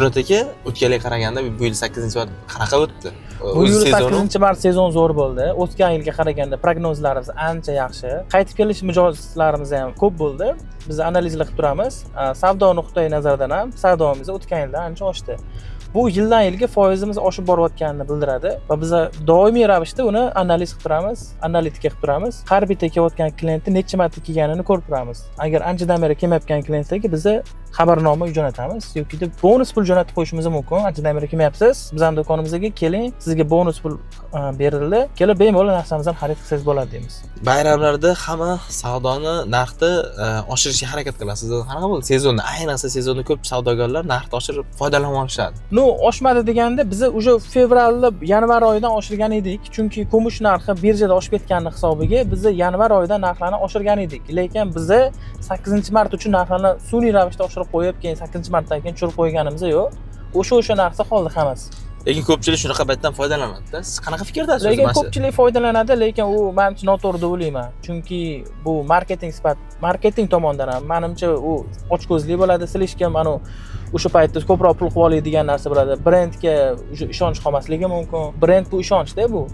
Shuhrat aka, o'tgan yilga qaraganda bu yil 8-mart qanaqa o'tdi? Bu yil 8-mart sezon zo'r bo'ldi. O'tgan yilga qaraganda prognozlarimiz ancha yaxshi. Qaytib kelish mijozlarimiz ham ko'p bo'ldi. Biz analizlar qilib turamiz. Savdo nuqtai nazaridan ham savdomiz o'tgan yildan ancha oshdi. Bu yildan yilga foizimiz oshib borayotganini bildiradi va biz doimiy ravishda uni analiz qilib turamiz, analitika qilib turamiz. Har bitta kelayotgan klientni necha marta kelganini ko'rib turamiz. Agar anchadan beri kelmayotgan klientlarga biz xabarnoma jo'natamiz yoki bonus pul jo'natib qo'yishimiz mumkin. Anchadan beri kelmayapsiz, bizning do'konimizga keling, sizga bonus pul berildi. Kelib bemalol narsamizdan xarid qilsangiz bo'ladi deymiz. Bayramlarda hamma savdoni narxni oshirishga harakat qilasiz. Qanaqa bo'ldi sezonda? Ayniqsa sezonda ko'p savdogarlar narxni oshirib foydalanib olishadi. Oshmadi deganda biz уже fevralda yanvar oyidan oshirgan edik. Chunki kumush narxi birjada oshib ketgani hisobiga biz yanvar oyida narxlarni oshirgan edik. Lekin biz 8-mart uchun narxlarni sun'iy ravishda oshirib qo'yib, keyin 8-martdan keyin tushirib qo'yganimiz yo'q. O'sha narxda qoldi hammasi. Lekin ko'pchilik shunaqa paytdan foydalanadi-da. Siz qanaqa fikrdasiz? Lekin ko'pchilik foydalanadi, lekin u menimcha noto'g'ri deb o'ylayman. Chunki bu marketing tomonidan ham menimcha u ochko'zlik bo'ladi. Silishga mana o'sha paytda ko'proq pul qilib oladigan narsa bo'ladi. Brendga ishonch qolmasligi mumkin. Brend bu ishonchda bu.